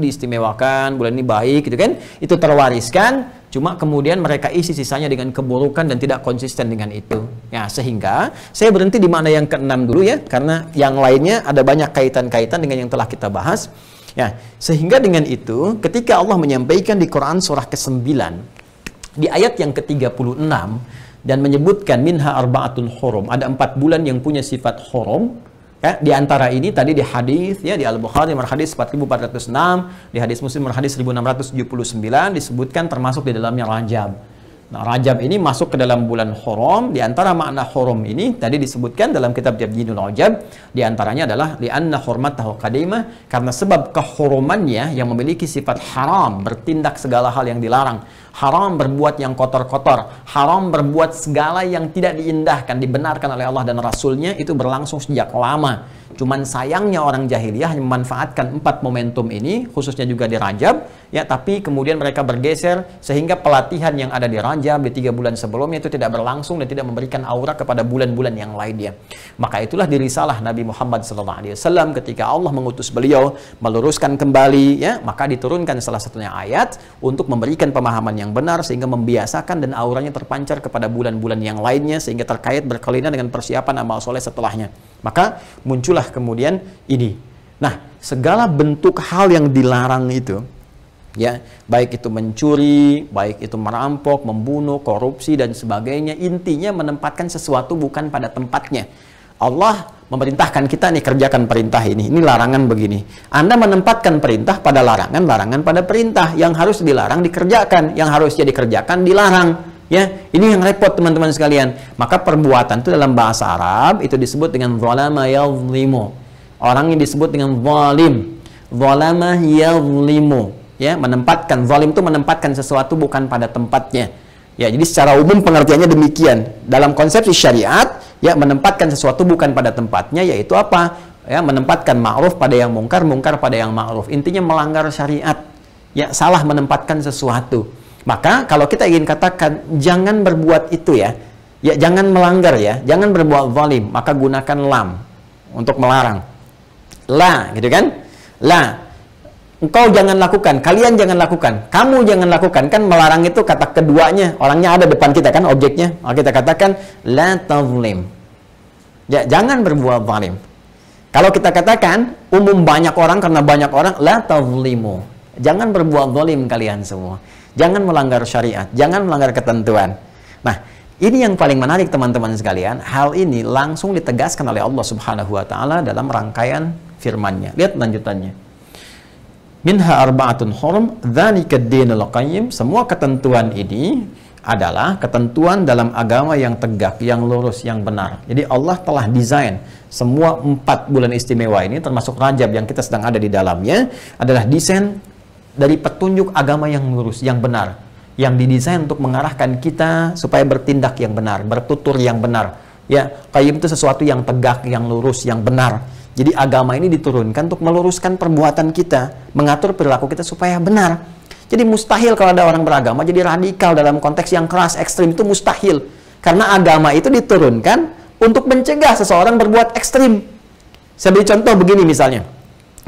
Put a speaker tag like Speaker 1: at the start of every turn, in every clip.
Speaker 1: diistimewakan, bulan ini baik gitu kan, itu terwariskan, cuma kemudian mereka isi sisanya dengan keburukan dan tidak konsisten dengan itu. Ya, sehingga saya berhenti di makna yang keenam dulu ya, karena yang lainnya ada banyak kaitan-kaitan dengan yang telah kita bahas. Ya, sehingga dengan itu ketika Allah menyampaikan di Quran surah ke-9 di ayat yang ke-36 dan menyebutkan minha arba'atun hurum, ada 4 bulan yang punya sifat hurum. Ya, di antara ini tadi di hadis ya, di Al-Bukhari nomor hadis 4406, di hadis Muslim nomor hadis 1679 disebutkan termasuk di dalamnya Rajab. Nah, Rajab ini masuk ke dalam bulan Hurum. Di antara makna Hurum ini tadi disebutkan dalam kitab Tabyiinul Rajab, di antaranya adalah li'anna hurmatahu qadimah, karena sebab kehurumannya yang memiliki sifat haram, bertindak segala hal yang dilarang, haram berbuat yang kotor-kotor, haram berbuat segala yang tidak diindahkan, dibenarkan oleh Allah dan Rasulnya, itu berlangsung sejak lama. Cuman sayangnya orang jahiliyah memanfaatkan 4 momentum ini, khususnya juga di Rajab, ya, tapi kemudian mereka bergeser sehingga pelatihan yang ada di Rajab di 3 bulan sebelumnya itu tidak berlangsung dan tidak memberikan aura kepada bulan-bulan yang lainnya. Maka itulah di risalah Nabi Muhammad SAW ketika Allah mengutus beliau meluruskan kembali, ya, maka diturunkan salah satunya ayat untuk memberikan pemahaman yang benar sehingga membiasakan dan auranya terpancar kepada bulan-bulan yang lainnya sehingga terkait berkelainan dengan persiapan amal soleh setelahnya. Maka muncullah kemudian ini. Nah, segala bentuk hal yang dilarang itu, ya, baik itu mencuri, baik itu merampok, membunuh, korupsi dan sebagainya, intinya menempatkan sesuatu bukan pada tempatnya. Allah memerintahkan kita nih, kerjakan perintah ini larangan begini. Anda menempatkan perintah pada larangan, larangan pada perintah. Yang harus dilarang dikerjakan, yang harusnya dikerjakan dilarang. Ya, ini yang repot teman-teman sekalian. Maka perbuatan itu dalam bahasa Arab itu disebut dengan zalama yazlimu. Orang yang disebut dengan zalim. Zalama yazlimu. Ya, menempatkan, zalim itu menempatkan sesuatu bukan pada tempatnya. Ya, jadi secara umum pengertiannya demikian. Dalam konsepsi syariat, ya, menempatkan sesuatu bukan pada tempatnya, yaitu apa? Ya, menempatkan ma'ruf pada yang mungkar, mungkar pada yang ma'ruf. Intinya melanggar syariat. Ya, salah menempatkan sesuatu. Maka kalau kita ingin katakan jangan berbuat itu ya, ya jangan melanggar ya, jangan berbuat zalim, maka gunakan lam untuk melarang. La, gitu kan? La. Engkau jangan lakukan, kalian jangan lakukan, kamu jangan lakukan. Kan melarang itu kata keduanya, orangnya ada depan kita kan, objeknya. Maka kita katakan la tazlim. Ya, jangan berbuat zalim. Kalau kita katakan umum banyak orang, karena banyak orang, la tazlimu. Jangan berbuat zalim kalian semua. Jangan melanggar syariat, jangan melanggar ketentuan. Nah, ini yang paling menarik teman-teman sekalian. Hal ini langsung ditegaskan oleh Allah Subhanahu wa taala dalam rangkaian firman-Nya. Lihat lanjutannya. Minha arba'atun hurum, dzalika ad-dinul qayyim. Semua ketentuan ini adalah ketentuan dalam agama yang tegak, yang lurus, yang benar. Jadi Allah telah desain semua 4 bulan istimewa ini, termasuk Rajab yang kita sedang ada di dalamnya, adalah desain dari petunjuk agama yang lurus, yang benar, yang didesain untuk mengarahkan kita supaya bertindak yang benar, bertutur yang benar. Ya, qayyim itu sesuatu yang tegak, yang lurus, yang benar. Jadi agama ini diturunkan untuk meluruskan perbuatan kita, mengatur perilaku kita supaya benar. Jadi mustahil kalau ada orang beragama jadi radikal dalam konteks yang keras, ekstrim, itu mustahil. Karena agama itu diturunkan untuk mencegah seseorang berbuat ekstrim. Saya beri contoh begini misalnya.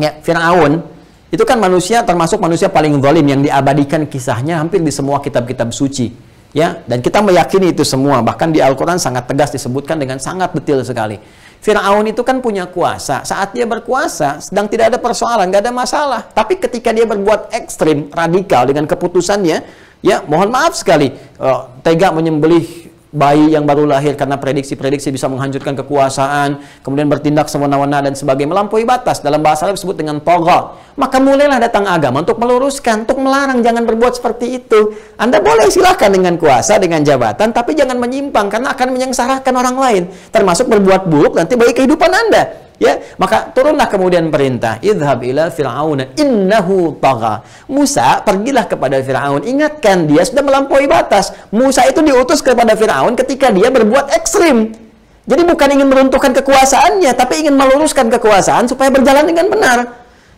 Speaker 1: Ya, Fir'aun itu kan manusia, termasuk manusia paling zalim yang diabadikan kisahnya hampir di semua kitab-kitab suci. Ya, dan kita meyakini itu semua. Bahkan di Al-Quran sangat tegas disebutkan dengan sangat detail sekali. Fir'aun itu kan punya kuasa. Saat dia berkuasa, sedang tidak ada persoalan, nggak ada masalah. Tapi ketika dia berbuat ekstrim, radikal dengan keputusannya, ya mohon maaf sekali, tega menyembelih bayi yang baru lahir karena prediksi-prediksi bisa menghancurkan kekuasaan, kemudian bertindak semena-mena dan sebagainya, melampaui batas. Dalam bahasa Arab disebut dengan tagha. Maka mulailah datang agama untuk meluruskan, untuk melarang jangan berbuat seperti itu. Anda boleh silahkan dengan kuasa, dengan jabatan, tapi jangan menyimpang karena akan menyengsarakan orang lain, termasuk berbuat buruk nanti bagi kehidupan Anda. Ya, maka turunlah kemudian perintah, idhab ila fir'auna innahu tagha. Musa, pergilah kepada Fir'aun, ingatkan dia sudah melampaui batas. Musa itu diutus kepada Fir'aun ketika dia berbuat ekstrim. Jadi bukan ingin meruntuhkan kekuasaannya, tapi ingin meluruskan kekuasaan supaya berjalan dengan benar.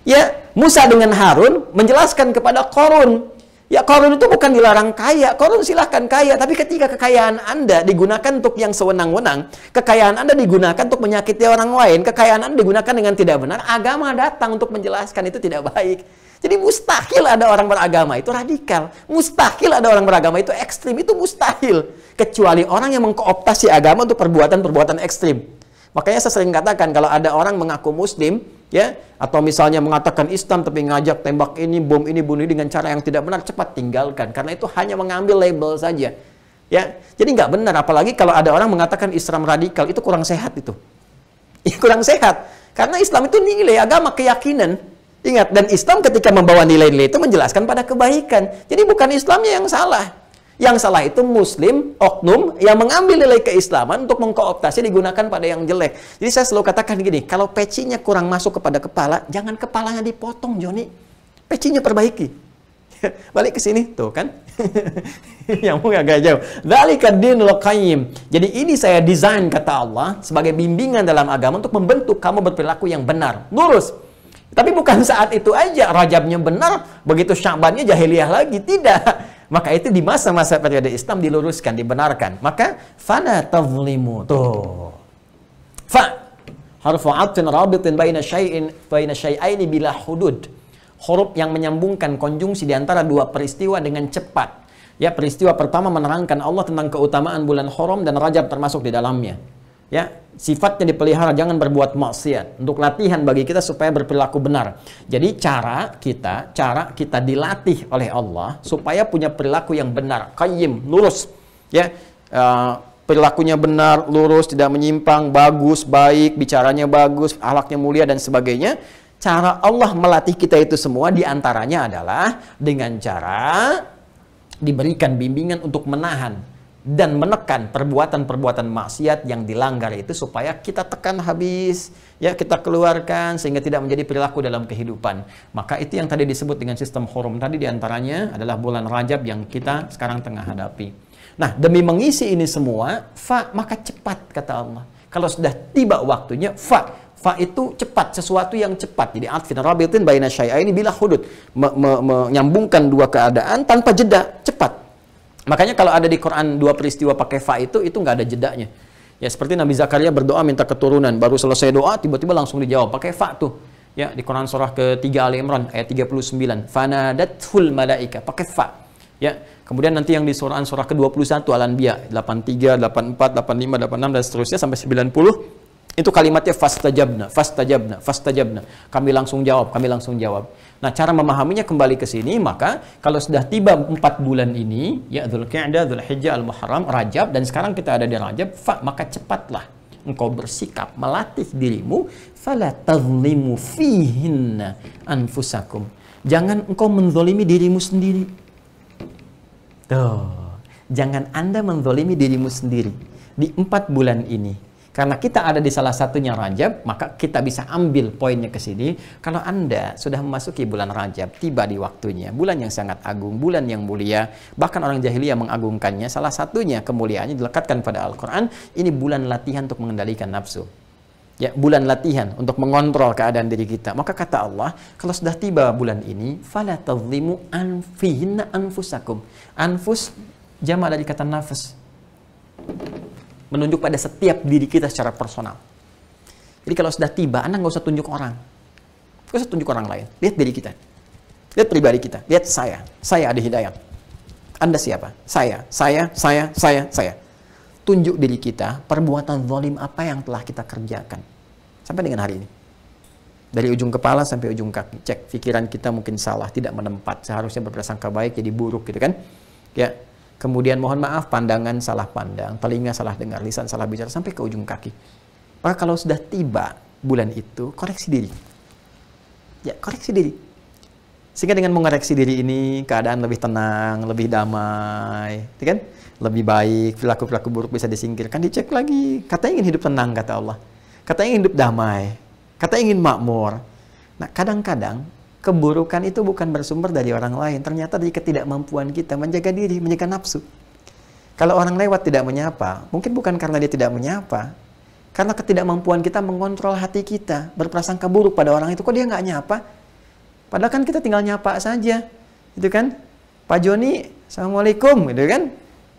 Speaker 1: Ya, Musa dengan Harun menjelaskan kepada Qarun, ya Qarun itu bukan dilarang kaya, Qarun silahkan kaya, tapi ketika kekayaan Anda digunakan untuk yang sewenang-wenang, kekayaan Anda digunakan untuk menyakiti orang lain, kekayaan Anda digunakan dengan tidak benar, agama datang untuk menjelaskan itu tidak baik. Jadi mustahil ada orang beragama itu radikal. Mustahil ada orang beragama itu ekstrim. Itu mustahil. Kecuali orang yang mengkooptasi agama untuk perbuatan-perbuatan ekstrim. Makanya saya sering katakan kalau ada orang mengaku muslim, ya, atau misalnya mengatakan Islam tapi ngajak tembak ini, bom ini, bunuh ini dengan cara yang tidak benar, cepat tinggalkan. Karena itu hanya mengambil label saja. Ya, jadi nggak benar. Apalagi kalau ada orang mengatakan Islam radikal, itu kurang sehat itu. Kurang sehat. Karena Islam itu nilai agama, keyakinan. Ingat, dan Islam ketika membawa nilai-nilai itu menjelaskan pada kebaikan. Jadi bukan Islamnya yang salah. Yang salah itu muslim, oknum, yang mengambil nilai keislaman untuk mengkooptasi digunakan pada yang jelek. Jadi saya selalu katakan gini, kalau pecinya kurang masuk kepada kepala, jangan kepalanya dipotong, Joni. Pecinya perbaiki. Balik ke sini, tuh kan? Yang mungkin agak jauh. Dzalika dinul qayyim. Jadi ini saya desain, kata Allah, sebagai bimbingan dalam agama untuk membentuk kamu berperilaku yang benar, lurus. Tapi bukan saat itu aja, Rajabnya benar, begitu Sya'bannya jahiliyah lagi. Tidak. Maka itu di masa-masa periode Islam diluruskan, dibenarkan. Maka, fala tazlimu. Tuh. Fa. Harfu 'atfin rabitin baina syai'aini bila hudud. Huruf yang menyambungkan konjungsi di antara dua peristiwa dengan cepat. Ya, peristiwa pertama menerangkan Allah tentang keutamaan bulan Haram dan Rajab termasuk di dalamnya. Ya, sifatnya dipelihara, jangan berbuat maksiat. Untuk latihan bagi kita supaya berperilaku benar. Jadi cara kita dilatih oleh Allah supaya punya perilaku yang benar, qayyim, lurus. Ya, perilakunya benar, lurus, tidak menyimpang, bagus, baik, bicaranya bagus, akhlaknya mulia dan sebagainya. Cara Allah melatih kita itu semua diantaranya adalah dengan cara diberikan bimbingan untuk menahan dan menekan perbuatan-perbuatan maksiat yang dilanggar itu supaya kita tekan habis, ya, kita keluarkan sehingga tidak menjadi perilaku dalam kehidupan. Maka itu yang tadi disebut dengan sistem Haram tadi diantaranya adalah bulan Rajab yang kita sekarang tengah hadapi. Nah, demi mengisi ini semua, maka cepat, kata Allah. Kalau sudah tiba waktunya, fa itu cepat, sesuatu yang cepat. Jadi atfin rabitin baina syai'aini bila hudud, menyambungkan dua keadaan tanpa jeda, cepat. Makanya kalau ada di Quran dua peristiwa pakai fa itu nggak ada jedanya. Ya, seperti Nabi Zakaria berdoa minta keturunan, baru selesai doa tiba-tiba langsung dijawab pakai fa tuh. Ya, di Quran surah ketiga Ali Imran ayat 39, fanadathul malaika, pakai fa. Ya, kemudian nanti yang di surah ke-21 Al-Anbiya 83, 84, 85, 86 dan seterusnya sampai 90. Itu kalimatnya fastajabna. Kami langsung jawab. Nah, cara memahaminya kembali ke sini, maka kalau sudah tiba 4 bulan ini, ya Dzulqa'dah, Dzulhijjah, Al-Muharram, Rajab, dan sekarang kita ada di Rajab, maka cepatlah engkau bersikap melatih dirimu, fala tazlimu fihinna anfusakum. Jangan engkau menzalimi dirimu sendiri. Tuh, jangan Anda menzalimi dirimu sendiri di 4 bulan ini. Karena kita ada di salah satunya Rajab, maka kita bisa ambil poinnya ke sini. Kalau Anda sudah memasuki bulan Rajab, tiba di waktunya, bulan yang sangat agung, bulan yang mulia, bahkan orang jahiliyah mengagungkannya, salah satunya kemuliaannya dilekatkan pada Al-Quran, ini bulan latihan untuk mengendalikan nafsu. Ya, bulan latihan untuk mengontrol keadaan diri kita. Maka kata Allah, kalau sudah tiba bulan ini, fala tazlimu anfihinna anfusakum. Anfus jamak dari kata nafas. Menunjuk pada setiap diri kita secara personal. Jadi kalau sudah tiba, Anda nggak usah tunjuk orang. Nggak usah tunjuk orang lain. Lihat diri kita. Lihat pribadi kita. Lihat saya. Saya ada hidayah. Anda siapa? Saya. Tunjuk diri kita, perbuatan zalim apa yang telah kita kerjakan. Sampai dengan hari ini. Dari ujung kepala sampai ujung kaki. Cek, pikiran kita mungkin salah, tidak menempat. Seharusnya berprasangka baik, jadi buruk gitu kan. Ya. Kemudian mohon maaf, pandangan salah pandang, telinga salah dengar, lisan salah bicara, sampai ke ujung kaki. Maka kalau sudah tiba bulan itu, koreksi diri. Ya, koreksi diri. Sehingga dengan mengoreksi diri ini, keadaan lebih tenang, lebih damai, kan? Lebih baik, perilaku-perilaku buruk bisa disingkirkan, dicek lagi. Katanya ingin hidup tenang, kata Allah. Katanya ingin hidup damai. Katanya ingin makmur. Nah, kadang-kadang keburukan itu bukan bersumber dari orang lain. Ternyata dari ketidakmampuan kita menjaga diri, menjaga nafsu. Kalau orang lewat tidak menyapa, mungkin bukan karena dia tidak menyapa. Karena ketidakmampuan kita mengontrol hati kita. Berprasangka buruk pada orang itu, kok dia nggak nyapa? Padahal kan kita tinggal nyapa saja. Gitu kan? Pak Joni, Assalamualaikum. Gitu kan?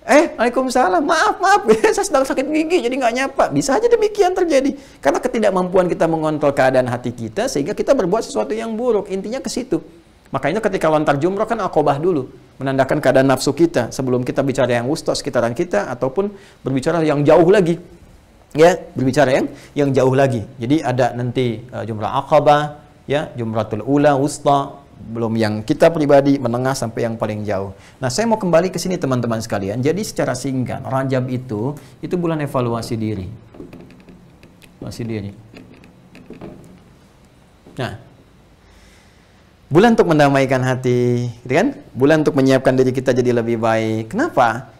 Speaker 1: Waalaikumsalam, maaf, saya sedang sakit gigi jadi nggak nyapa. Bisa aja demikian terjadi. Karena ketidakmampuan kita mengontrol keadaan hati kita sehingga kita berbuat sesuatu yang buruk. Intinya ke situ. Makanya ketika lontar jumroh kan aqobah dulu, menandakan keadaan nafsu kita sebelum kita bicara yang wusta sekitaran kita ataupun berbicara yang jauh lagi. Ya, berbicara yang jauh lagi. Jadi ada nanti jumrah aqabah, ya, jumratul ula, wusta, belum yang kita pribadi, menengah sampai yang paling jauh. Nah, saya mau kembali ke sini teman-teman sekalian. Jadi secara singkat, Rajab itu bulan evaluasi diri. Evaluasi diri. Nah, bulan untuk mendamaikan hati, gitu kan? Bulan untuk menyiapkan diri kita jadi lebih baik. Kenapa?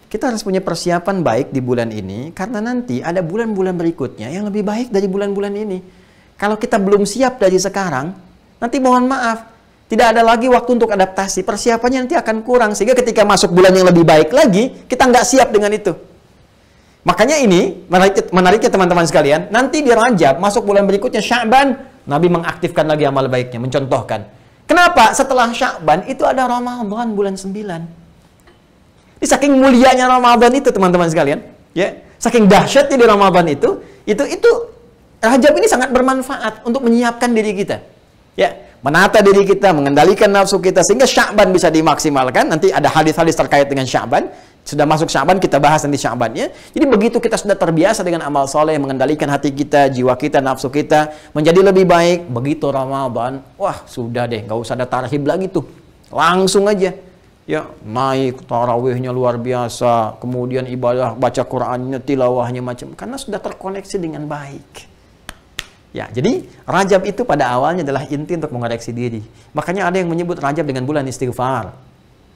Speaker 1: Kita harus punya persiapan baik di bulan ini, karena nanti ada bulan-bulan berikutnya yang lebih baik dari bulan-bulan ini. Kalau kita belum siap dari sekarang, nanti mohon maaf, tidak ada lagi waktu untuk adaptasi. Persiapannya nanti akan kurang, sehingga ketika masuk bulan yang lebih baik lagi, kita nggak siap dengan itu. Makanya ini, menariknya teman-teman sekalian, nanti di Rajab, masuk bulan berikutnya, Sya'ban, Nabi mengaktifkan lagi amal baiknya, mencontohkan. Kenapa? Setelah Sya'ban, itu ada Ramadan bulan 9. Saking mulianya Ramadan itu teman-teman sekalian, ya, saking dahsyatnya di Ramadan itu Rajab ini sangat bermanfaat untuk menyiapkan diri kita, ya, menata diri kita, mengendalikan nafsu kita sehingga Sya'ban bisa dimaksimalkan. Nanti ada hadis-hadis terkait dengan Sya'ban. Sudah masuk Sya'ban, kita bahas nanti Sya'bannya. Jadi begitu kita sudah terbiasa dengan amal soleh, mengendalikan hati kita, jiwa kita, nafsu kita menjadi lebih baik. Begitu Ramadan, wah sudah deh, nggak usah ada tarhib lagi tuh, langsung aja. Ya, naik tarawihnya luar biasa, kemudian ibadah baca Qur'annya, tilawahnya macam, karena sudah terkoneksi dengan baik. Ya, jadi Rajab itu pada awalnya adalah inti untuk mengoreksi diri. Makanya ada yang menyebut Rajab dengan bulan istighfar.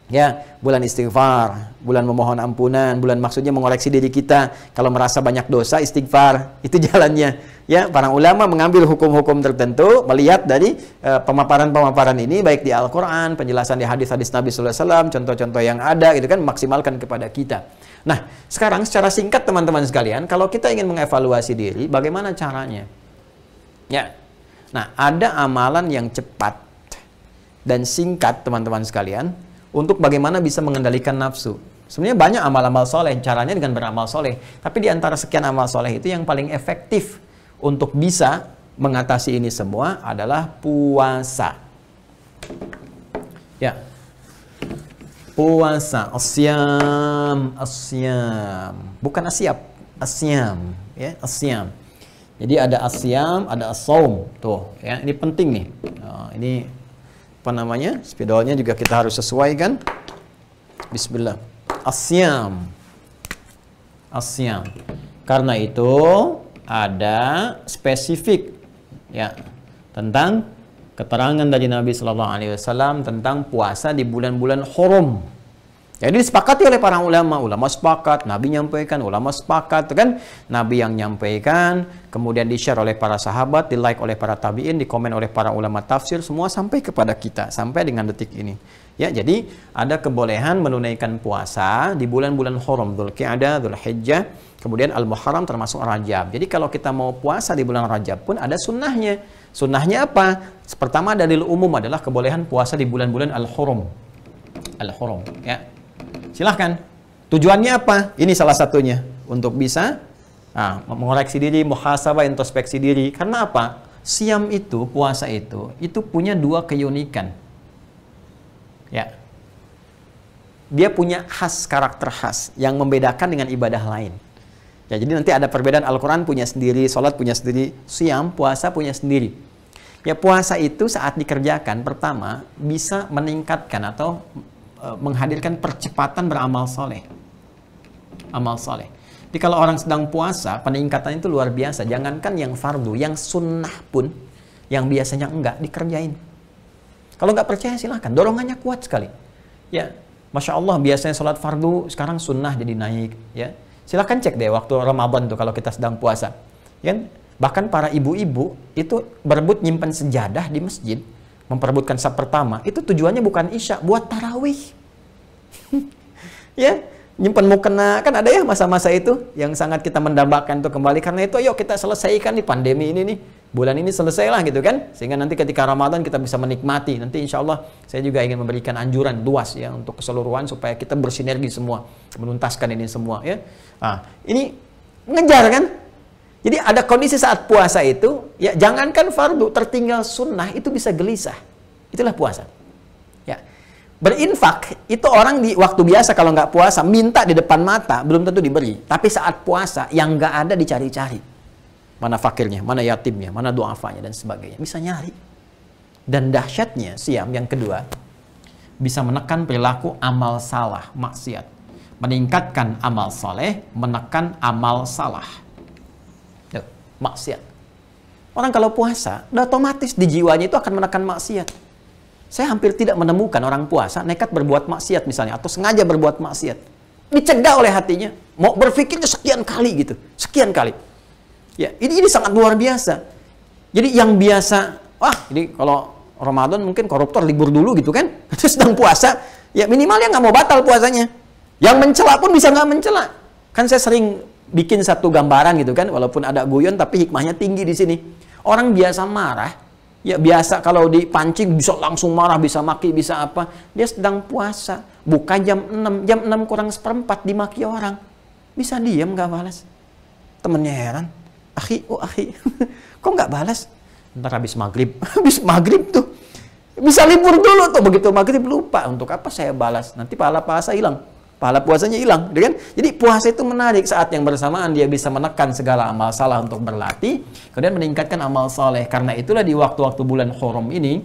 Speaker 1: Ya, bulan istighfar, bulan memohon ampunan, bulan maksudnya mengoreksi diri kita. Kalau merasa banyak dosa, istighfar, itu jalannya. Ya, para ulama mengambil hukum-hukum tertentu, melihat dari pemaparan-pemaparan ini, baik di Al-Quran, penjelasan di hadis-hadis Nabi Sallallahu Alaihi Wasallam, contoh-contoh yang ada, gitu kan, maksimalkan kepada kita. Nah, sekarang secara singkat teman-teman sekalian, kalau kita ingin mengevaluasi diri, bagaimana caranya? Ya, nah ada amalan yang cepat dan singkat teman-teman sekalian, untuk bagaimana bisa mengendalikan nafsu. Sebenarnya banyak amal-amal soleh, caranya dengan beramal soleh. Tapi di antara sekian amal soleh itu yang paling efektif untuk bisa mengatasi ini semua adalah puasa. Ya, puasa, asyam, bukan asyab, asyam, ya, asyam. Jadi ada asyam, ada as-saum, tuh, ya, ini penting nih. Nah, ini apa namanya? Spidolnya juga kita harus sesuaikan. Bismillah. Asyam. Asyam. Karena itu ada spesifik, ya, tentang keterangan dari Nabi Sallallahu Alaihi Wasallam tentang puasa di bulan-bulan hurum. Jadi disepakati oleh para ulama, ulama sepakat, Nabi nyampaikan, ulama sepakat, kan? Nabi yang nyampaikan, kemudian di-share oleh para sahabat, di-like oleh para tabi'in, di-komen oleh para ulama tafsir, semua sampai kepada kita, sampai dengan detik ini. Ya, jadi ada kebolehan menunaikan puasa di bulan-bulan hurum, Dzulqa'dah, Dzulhijjah, kemudian Al-Muharram termasuk Rajab. Jadi kalau kita mau puasa di bulan Rajab pun ada sunnahnya. Sunnahnya apa? Pertama, dalil umum adalah kebolehan puasa di bulan-bulan Al-Hurum. Al-Hurum, ya. Silahkan. Tujuannya apa? Ini salah satunya. Untuk bisa mengoreksi diri, muhasabah, introspeksi diri. Karena apa? Siam itu, puasa itu punya dua keunikan. Ya. Dia punya karakter khas yang membedakan dengan ibadah lain. Ya, jadi nanti ada perbedaan. Al-Quran punya sendiri, sholat punya sendiri, siam, puasa punya sendiri. Ya, puasa itu saat dikerjakan, pertama, bisa meningkatkan atau menghadirkan percepatan beramal soleh. Amal soleh. Jadi kalau orang sedang puasa, peningkatan itu luar biasa. Jangankan yang fardu, yang sunnah pun, yang biasanya enggak, dikerjain. Kalau nggak percaya silahkan, dorongannya kuat sekali. Ya, Masya Allah, biasanya sholat fardu, sekarang sunnah jadi naik. Ya, silahkan cek deh waktu Ramadan tuh kalau kita sedang puasa. Ya, bahkan para ibu-ibu itu berebut nyimpan sejadah di masjid, memperebutkan saf pertama, itu tujuannya bukan isya, buat tarawih. Ya, nyimpan mukena, kan ada ya masa-masa itu yang sangat kita mendambakan untuk kembali. Karena itu yuk kita selesaikan nih pandemi ini nih, bulan ini selesailah gitu kan, sehingga nanti ketika Ramadan kita bisa menikmati. Nanti insya Allah saya juga ingin memberikan anjuran luas ya untuk keseluruhan supaya kita bersinergi semua menuntaskan ini semua ya. Nah, ini ngejar kan. Jadi ada kondisi saat puasa itu, ya jangankan fardu, tertinggal sunnah itu bisa gelisah. Itulah puasa. Ya. Berinfak itu orang di waktu biasa kalau nggak puasa minta di depan mata belum tentu diberi. Tapi saat puasa yang nggak ada dicari-cari. Mana fakirnya, mana yatimnya, mana du'afanya dan sebagainya. Bisa nyari. Dan dahsyatnya siam yang kedua bisa menekan perilaku amal salah, maksiat. Meningkatkan amal soleh, menekan amal salah. Tuh, maksiat. Orang kalau puasa, udah otomatis di jiwanya itu akan menekan maksiat. Saya hampir tidak menemukan orang puasa nekat berbuat maksiat misalnya, atau sengaja berbuat maksiat. Dicegah oleh hatinya, mau berpikirnya sekian kali gitu, sekian kali. Ya, ini sangat luar biasa. Jadi yang biasa, ini kalau Ramadan mungkin koruptor libur dulu gitu kan, terus sedang puasa, ya minimalnya nggak mau batal puasanya. Yang mencela pun bisa nggak mencela. Kan saya sering bikin satu gambaran gitu kan, walaupun ada guyon tapi hikmahnya tinggi di sini. Orang biasa marah, ya biasa kalau dipancing bisa langsung marah, bisa maki, bisa apa. Dia sedang puasa, buka jam 6 kurang seperempat dimaki orang. Bisa diam nggak balas. Temennya heran, akhi, kok nggak balas? Ntar habis maghrib, habis maghrib tuh. Bisa libur dulu tuh, begitu maghrib lupa. Untuk apa saya balas? Nanti pahala puasa hilang. Pahala puasanya hilang, gitu kan? Jadi puasa itu menarik, saat yang bersamaan dia bisa menekan segala amal salah untuk berlatih, kemudian meningkatkan amal soleh. Karena itulah di waktu-waktu bulan Hurum ini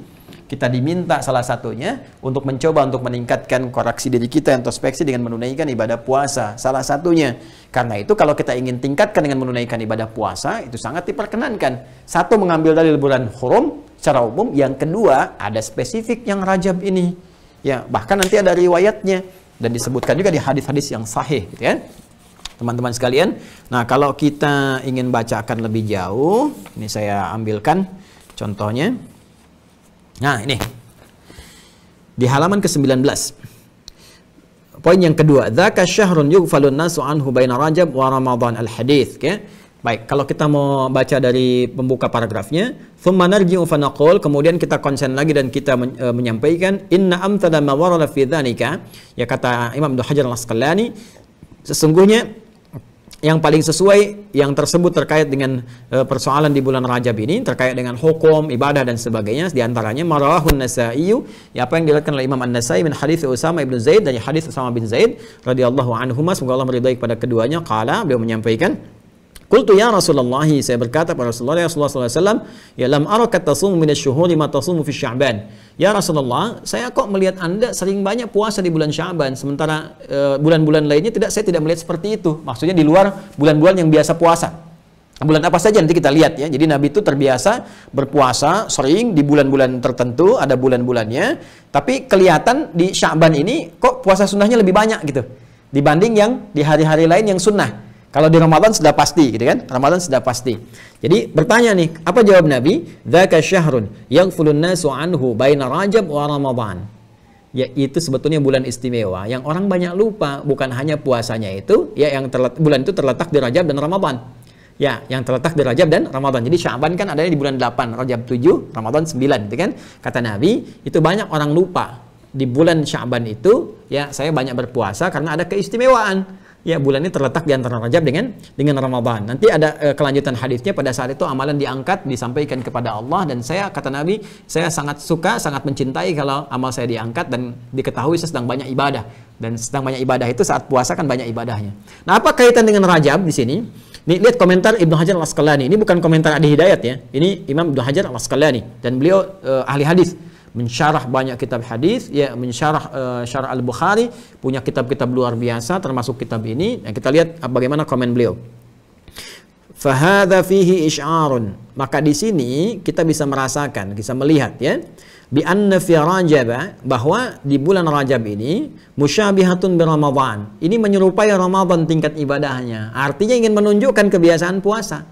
Speaker 1: kita diminta salah satunya untuk mencoba untuk meningkatkan koreksi diri kita, introspeksi dengan menunaikan ibadah puasa. Salah satunya. Karena itu kalau kita ingin tingkatkan dengan menunaikan ibadah puasa, itu sangat diperkenankan. Satu, mengambil dalil bulan Hurum secara umum. Yang kedua, ada spesifik yang Rajab ini. Ya, bahkan nanti ada riwayatnya. Dan disebutkan juga di hadis-hadis yang sahih, gitu ya, teman-teman sekalian. Nah, kalau kita ingin bacakan lebih jauh, ini saya ambilkan contohnya. Nah, ini di halaman ke-19. Poin yang kedua, dzaka syahrun yughfalun nasu anhu baina Rajab wa Ramadan al-hadits, okay? Baik, kalau kita mau baca dari pembuka paragrafnya, thumma narji'u fa naqul, kemudian kita konsen lagi dan kita menyampaikan inna amthala ma warada fi dzalika, ya kata Imam Ibnu Hajar Al-Asqalani, sesungguhnya yang paling sesuai yang tersebut terkait dengan persoalan di bulan Rajab ini, terkait dengan hukum, ibadah dan sebagainya, di antaranya marawahun Nasa'i, ya apa yang diriwayatkan oleh Imam An-Nasa'i min hadits Usama ibn Zaid, dari hadis Usama bin Zaid radhiyallahu anhuma, semoga Allah meridai kepada keduanya, qala, beliau menyampaikan, qultu ya Rasulullah, saya berkata pada Rasulullah, ya Rasulullah SAW, ya lam araka tasumu minasyuhuri ma tasumu fi Sya'ban. Ya Rasulullah, saya kok melihat Anda sering banyak puasa di bulan Sya'ban, sementara bulan-bulan lainnya saya tidak melihat seperti itu. Maksudnya di luar bulan-bulan yang biasa puasa. Bulan apa saja nanti kita lihat ya. Jadi Nabi itu terbiasa berpuasa sering di bulan-bulan tertentu, ada bulan-bulannya, tapi kelihatan di Sya'ban ini kok puasa sunnahnya lebih banyak gitu dibanding yang di hari-hari lain yang sunnah. Kalau di Ramadan sudah pasti, gitu kan? Ramadan sudah pasti. Jadi bertanya nih, apa jawab Nabi? Dzaka syahrun yaghfulun nasu anhu baina Rajab wa Ramadan. Ya, itu sebetulnya bulan istimewa yang orang banyak lupa, bukan hanya puasanya itu, ya yang bulan itu terletak di Rajab dan Ramadan. Ya, yang terletak di Rajab dan Ramadan. Jadi Sya'ban kan adanya di bulan 8, Rajab 7, Ramadan 9, gitu kan? Kata Nabi, itu banyak orang lupa. Di bulan Sya'ban itu, ya saya banyak berpuasa karena ada keistimewaan. Ya, bulan ini terletak di antara Rajab dengan Ramadan. Nanti ada kelanjutan hadisnya, pada saat itu amalan diangkat, disampaikan kepada Allah, dan saya, kata Nabi, saya sangat suka, sangat mencintai kalau amal saya diangkat dan diketahui saya sedang banyak ibadah. Dan sedang banyak ibadah itu saat puasa kan banyak ibadahnya. Nah, apa kaitan dengan Rajab di sini? Nih, lihat komentar Ibnu Hajar Al-Asqalani. Ini bukan komentar Adi Hidayat ya. Ini Imam Ibnu Hajar Al-Asqalani, dan beliau ahli hadis. Mensyarah banyak kitab hadis, ya mensyarah Syarah Al-Bukhari, punya kitab-kitab luar biasa termasuk kitab ini. Nah, kita lihat bagaimana komen beliau. Fahadha fihi isy'arun. Maka di sini kita bisa merasakan, bisa melihat ya, bi anna fi Rajab, bahwa di bulan Rajab ini musyabihatun bi Ramadan. Ini menyerupai Ramadan tingkat ibadahnya. Artinya ingin menunjukkan kebiasaan puasa.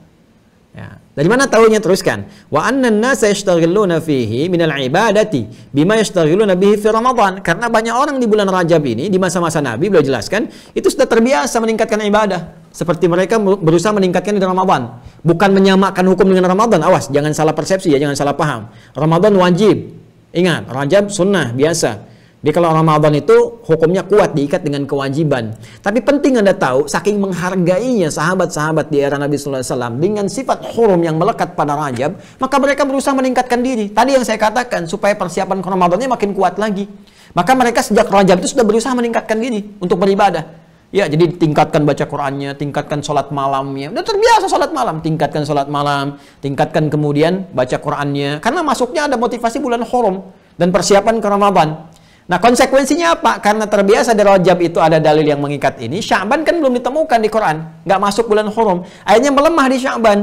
Speaker 1: Ya. Dari mana tahunya? Teruskan. Wa anna an-nasa yashtaghiluna fihi minal ibadati bima yashtaghiluna bihi fi Ramadan. Karena banyak orang di bulan Rajab ini, di masa-masa Nabi, beliau jelaskan, itu sudah terbiasa meningkatkan ibadah. Seperti mereka berusaha meningkatkan di Ramadan. Bukan menyamakan hukum dengan Ramadan. Awas, jangan salah persepsi ya, jangan salah paham. Ramadan wajib. Ingat, Rajab sunnah biasa. Jadi kalau Ramadan itu hukumnya kuat, diikat dengan kewajiban. Tapi penting Anda tahu, saking menghargainya sahabat-sahabat di era Nabi Sallallahu Alaihi Wasallam dengan sifat hurum yang melekat pada Rajab, maka mereka berusaha meningkatkan diri. Tadi yang saya katakan, supaya persiapan ke Ramadannya makin kuat lagi. Maka mereka sejak Rajab itu sudah berusaha meningkatkan diri untuk beribadah. Ya, jadi tingkatkan baca Qur'annya, tingkatkan sholat malamnya. Udah terbiasa sholat malam, tingkatkan sholat malam, tingkatkan kemudian baca Qur'annya. Karena masuknya ada motivasi bulan hurum dan persiapan ke Ramadan. Nah, konsekuensinya apa? Karena terbiasa di Rajab itu ada dalil yang mengikat ini, Sya'ban kan belum ditemukan di Quran, nggak masuk bulan hurum. Akhirnya melemah di Sya'ban.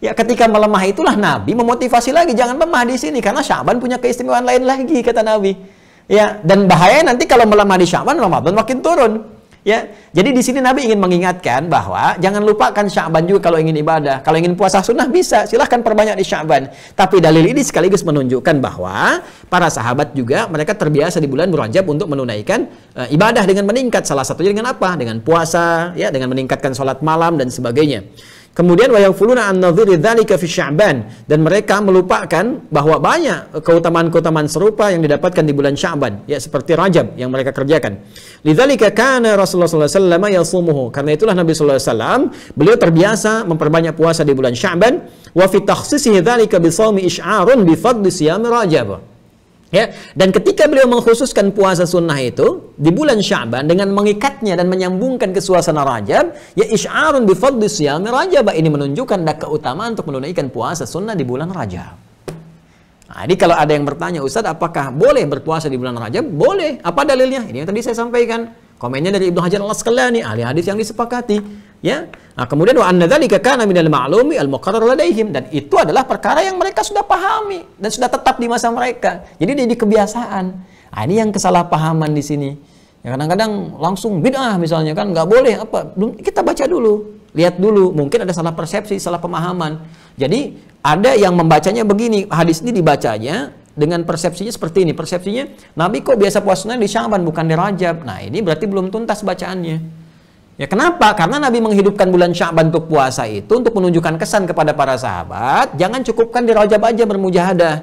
Speaker 1: Ya, ketika melemah itulah Nabi memotivasi lagi, jangan lemah di sini karena Sya'ban punya keistimewaan lain lagi, kata Nabi. Ya, dan bahaya nanti kalau melemah di Sya'ban, Ramadan makin turun. Ya, jadi di sini Nabi ingin mengingatkan bahwa jangan lupakan Sya'ban juga kalau ingin ibadah. Kalau ingin puasa sunnah bisa, silahkan perbanyak di Sya'ban. Tapi dalil ini sekaligus menunjukkan bahwa para sahabat juga mereka terbiasa di bulan Rajab untuk menunaikan ibadah dengan meningkat. Salah satunya dengan apa? Dengan puasa, ya, dengan meningkatkan sholat malam dan sebagainya. Kemudian wa yaghfuluna an nadhiri dzalika fi Sya'ban, dan mereka melupakan bahwa banyak keutamaan-keutamaan serupa yang didapatkan di bulan Sya'ban, ya, seperti Rajab yang mereka kerjakan. Lidzalika kana Rasulullah sallallahu alaihi wasallam yasumuhu, karena itulah Nabi sallallahu alaihi wasallam beliau terbiasa memperbanyak puasa di bulan Sya'ban. Wa fi takhsisihi dzalika bi shaumi isy'arun bi fadli siyam Rajab. Ya, dan ketika beliau mengkhususkan puasa sunnah itu di bulan Sya'ban dengan mengikatnya dan menyambungkan ke suasana Rajab, ya isy'arun bi fadli siyam Rajab, ini menunjukkan ada keutamaan untuk menunaikan puasa sunnah di bulan Rajab. Nah, jadi kalau ada yang bertanya, Ustaz, apakah boleh berpuasa di bulan Rajab? Boleh. Apa dalilnya? Ini yang tadi saya sampaikan. Komennya dari Ibnu Hajar Al-Asqalani, ahli hadis yang disepakati. Ya. Nah, kemudian wa anna dzalika kana minal ma'lumi al-muqarrar ladaihim, dan itu adalah perkara yang mereka sudah pahami dan sudah tetap di masa mereka. Jadi jadi kebiasaan. Nah, ini yang kesalahpahaman di sini. Ya, kadang-kadang langsung bid'ah misalnya kan, nggak boleh apa. Kita baca dulu, lihat dulu, mungkin ada salah persepsi, salah pemahaman. Jadi ada yang membacanya begini, hadis ini dibacanya dengan persepsinya seperti ini. Persepsinya, Nabi kok biasa puasanya di Sya'ban bukan di Rajab. Nah, ini berarti belum tuntas bacaannya. Ya, kenapa? Karena Nabi menghidupkan bulan Sya'ban untuk puasa itu untuk menunjukkan kesan kepada para sahabat, jangan cukupkan di Rajab aja bermujahadah.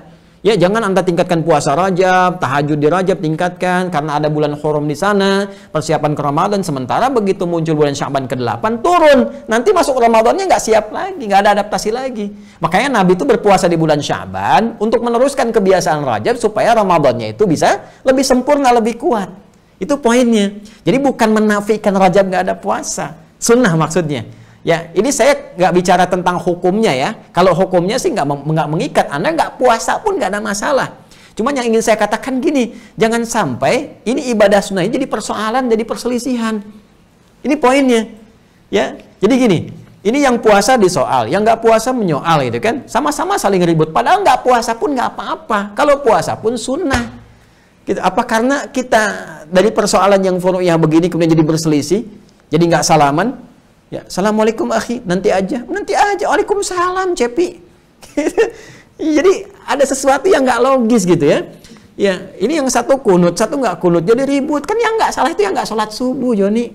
Speaker 1: Ya, jangan Anda tingkatkan puasa Rajab, tahajud di Rajab tingkatkan karena ada bulan hurum di sana, persiapan ke Ramadan, sementara begitu muncul bulan Sya'ban ke-8 turun. Nanti masuk Ramadannya nggak siap lagi, nggak ada adaptasi lagi. Makanya Nabi itu berpuasa di bulan Sya'ban untuk meneruskan kebiasaan Rajab supaya Ramadannya itu bisa lebih sempurna, lebih kuat. Itu poinnya. Jadi bukan menafikan Rajab nggak ada puasa, sunnah maksudnya. Ya, ini saya nggak bicara tentang hukumnya ya. Kalau hukumnya sih nggak mengikat, Anda nggak puasa pun nggak ada masalah. Cuman yang ingin saya katakan gini, jangan sampai ini ibadah sunnah jadi persoalan, jadi perselisihan. Ini poinnya. Ya, jadi gini, ini yang puasa disoal, yang nggak puasa menyoal gitu kan, sama-sama saling ribut. Padahal nggak puasa pun nggak apa-apa. Kalau puasa pun sunnah. Gitu. Apa karena kita dari persoalan yang furu'iyah begini kemudian jadi berselisih, jadi nggak salaman? Ya, assalamualaikum akhi, nanti aja. Waalaikumsalam, cepi. Jadi ada sesuatu yang nggak logis gitu ya. Ya, ini yang satu kunut, satu nggak kunut, jadi ribut. Kan yang nggak salah itu yang nggak sholat subuh, Joni.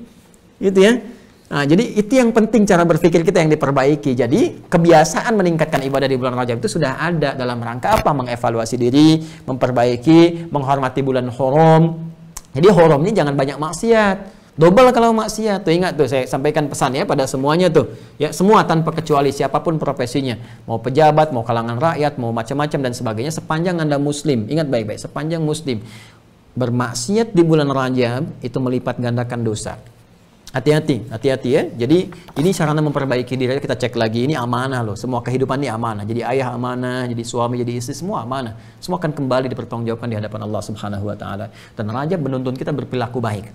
Speaker 1: Gitu ya. Nah, jadi itu yang penting cara berpikir kita yang diperbaiki. Jadi kebiasaan meningkatkan ibadah di bulan Rajab itu sudah ada dalam rangka apa? Mengevaluasi diri, memperbaiki, menghormati bulan hurum. Jadi hurum ini jangan banyak maksiat. Double kalau maksiat. Tuh ingat tuh, saya sampaikan pesan ya pada semuanya tuh. Ya, semua tanpa kecuali siapapun profesinya. Mau pejabat, mau kalangan rakyat, mau macam-macam dan sebagainya, sepanjang Anda muslim. Ingat baik-baik, sepanjang muslim. Bermaksiat di bulan Rajab itu melipat gandakan dosa. Hati-hati ya. Jadi ini sarana memperbaiki diri. Kita cek lagi, ini amanah loh. Semua kehidupan ini amanah. Jadi ayah amanah, jadi suami, jadi istri, semua amanah. Semua akan kembali dipertanggungjawabkan di hadapan Allah Subhanahu wa taala. Dan Rajab menuntun kita berperilaku baik.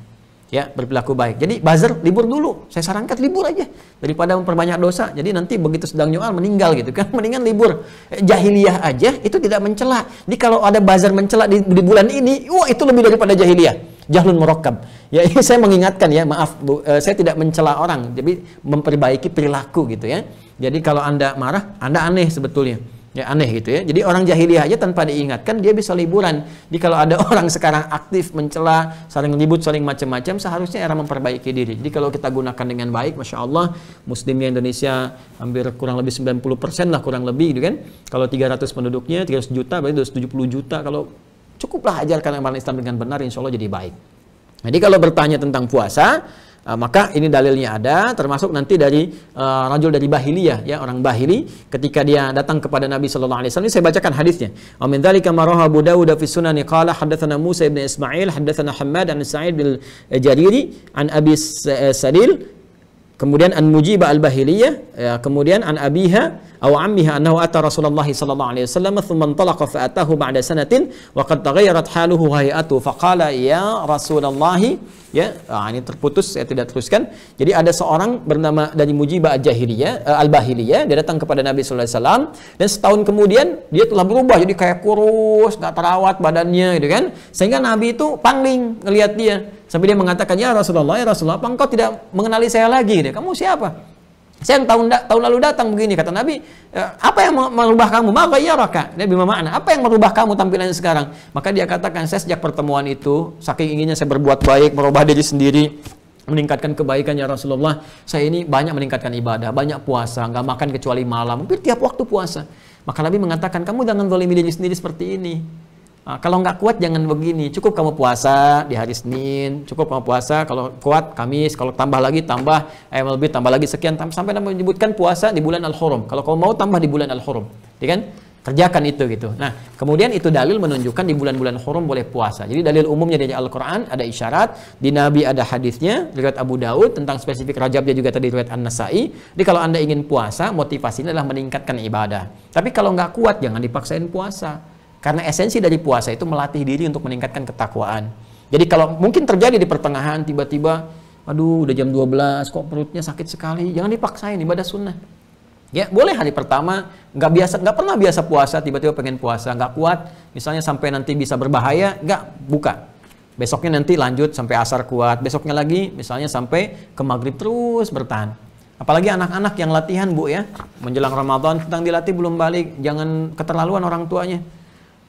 Speaker 1: Ya, berperilaku baik. Jadi buzzer libur dulu. Saya sarankan libur aja daripada memperbanyak dosa. Jadi nanti begitu sedang nyoal meninggal gitu kan. Mendingan libur. Jahiliyah aja itu tidak mencela. Jadi kalau ada buzzer mencela di bulan ini, wah itu lebih daripada jahiliyah. Jahlun murakkab. Ya, ini saya mengingatkan ya, maaf Bu, saya tidak mencela orang, tapi memperbaiki perilaku gitu ya. Jadi kalau Anda marah, Anda aneh sebetulnya. Ya, aneh gitu ya. Jadi orang jahiliyah aja tanpa diingatkan dia bisa liburan. Jadi kalau ada orang sekarang aktif mencela, saling ribut, saling macam-macam, seharusnya era memperbaiki diri. Jadi kalau kita gunakan dengan baik, Masya Allah, muslimnya Indonesia hampir kurang lebih 90% lah kurang lebih gitu kan. Kalau 300 penduduknya, 300 juta, berarti 270 juta. Kalau cukuplah ajarkan amalan Islam dengan benar, insya Allah jadi baik. Jadi kalau bertanya tentang puasa, maka ini dalilnya ada, termasuk nanti dari rajul dari Bahiliyah, ya, orang Bahili, ketika dia datang kepada Nabi sallallahu alaihi wasallam. Ini saya bacakan hadisnya. Wa min dzalika ma rawahu Abu Dawud fi sunani qala haddatsana Musa ibn Ismail haddatsana Hammad an Sa'id bil Jariri an Abi Sadil, kemudian an Mujibah al-Bahiliyah, kemudian an abiha aw ammiha annahu ata Rasulullah sallallahu alaihi wasallam thumma intalaqa fa atahu ba'da sanatin wa qad taghayyarat haluhu wa hay'atuhu faqala ya Rasulullah, ya, ini terputus, saya tidak teruskan. Jadi ada seorang bernama dari Mujibah al-Bahiliyah, dia datang kepada Nabi sallallahu alaihi wasallam, dan setahun kemudian dia telah berubah jadi kayak kurus, enggak terawat badannya gitu kan. Sehingga Nabi itu pangling ngelihat dia. Sampai dia mengatakan, ya Rasulullah, apa engkau tidak mengenali saya lagi? Kamu siapa? Saya tahun lalu datang begini, kata Nabi. Apa yang merubah kamu? Maka ya raka. Dia bermakna, apa yang merubah kamu tampilannya sekarang? Maka dia katakan, saya sejak pertemuan itu, saking inginnya saya berbuat baik, merubah diri sendiri, meningkatkan kebaikan ya Rasulullah. Saya ini banyak meningkatkan ibadah, banyak puasa, nggak makan kecuali malam, hampir tiap waktu puasa. Maka Nabi mengatakan, kamu jangan zalimi diri sendiri seperti ini. Kalau nggak kuat jangan begini, cukup kamu puasa di hari Senin, cukup kamu puasa, kalau kuat Kamis, kalau tambah lagi tambah lebih tambah lagi sekian, sampai Nabi menyebutkan puasa di bulan Al-Hurum. Kalau kamu mau tambah di bulan Al-Hurum, ya kan? Kerjakan itu gitu. Nah, kemudian itu dalil menunjukkan di bulan-bulan Hurum boleh puasa. Jadi dalil umumnya dari Al-Qur'an, ada isyarat, di Nabi ada hadisnya, riwayat Abu Daud tentang spesifik Rajabnya juga tadi riwayat An-Nasai. Jadi kalau Anda ingin puasa, motivasinya adalah meningkatkan ibadah. Tapi kalau nggak kuat jangan dipaksain puasa. Karena esensi dari puasa itu melatih diri untuk meningkatkan ketakwaan. Jadi kalau mungkin terjadi di pertengahan tiba-tiba, aduh udah jam 12 kok perutnya sakit sekali, jangan dipaksain, ibadah sunnah. Ya boleh hari pertama nggak pernah biasa puasa, tiba-tiba pengen puasa, nggak kuat, misalnya sampai nanti bisa berbahaya, nggak buka. Besoknya nanti lanjut sampai asar kuat, besoknya lagi misalnya sampai ke maghrib terus bertahan. Apalagi anak-anak yang latihan Bu ya, menjelang Ramadan tentang dilatih belum balik, jangan keterlaluan orang tuanya.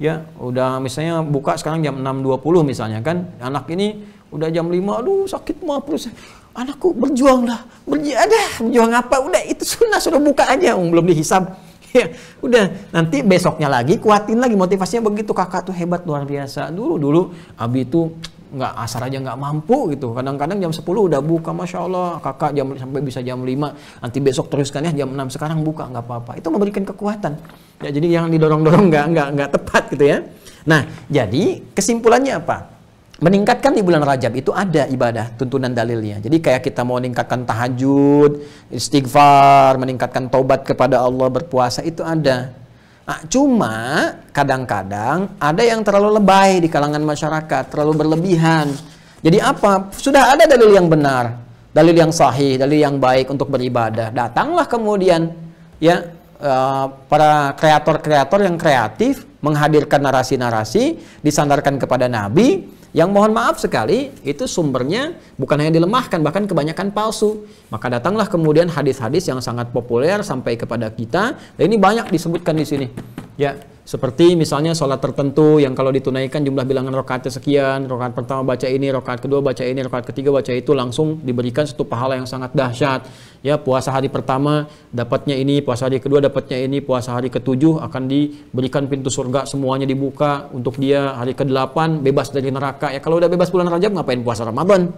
Speaker 1: Ya, udah misalnya buka sekarang jam 6.20 misalnya kan, anak ini udah jam 5, aduh sakit mah perut saya. Anakku berjuang berjuang apa? Udah itu sunnah, sudah buka aja, belum dihisab. Ya, udah nanti besoknya lagi kuatin lagi motivasinya begitu. Kakak tuh hebat luar biasa. Dulu Abi itu nggak asar aja nggak mampu gitu. Kadang-kadang jam 10 udah buka, masya Allah. Kakak sampai bisa jam 5. Nanti besok teruskan ya jam 6. Sekarang buka nggak apa-apa. Itu memberikan kekuatan. Ya, jadi yang didorong-dorong nggak tepat gitu ya. Nah, jadi kesimpulannya apa? Meningkatkan di bulan Rajab itu ada ibadah, tuntunan dalilnya. Jadi kayak kita mau meningkatkan tahajud, istighfar, meningkatkan taubat kepada Allah, berpuasa itu ada. Nah, cuma kadang-kadang ada yang terlalu lebay di kalangan masyarakat, terlalu berlebihan. Jadi apa? Sudah ada dalil yang benar, dalil yang sahih, dalil yang baik untuk beribadah. Datanglah kemudian ya para kreator-kreator yang kreatif menghadirkan narasi-narasi disandarkan kepada Nabi, yang mohon maaf sekali itu sumbernya bukan hanya dilemahkan, bahkan kebanyakan palsu. Maka datanglah kemudian hadis-hadis yang sangat populer sampai kepada kita. Dan ini banyak disebutkan di sini. Ya, seperti misalnya sholat tertentu yang kalau ditunaikan jumlah bilangan rakaatnya sekian, rakaat pertama baca ini, rakaat kedua baca ini, rakaat ketiga baca itu, langsung diberikan satu pahala yang sangat dahsyat. Ya, puasa hari pertama dapatnya ini, puasa hari kedua dapatnya ini, puasa hari ke-7 akan diberikan pintu surga semuanya dibuka untuk dia, hari ke-8 bebas dari neraka. Ya, kalau udah bebas bulan Rajab ngapain puasa Ramadan?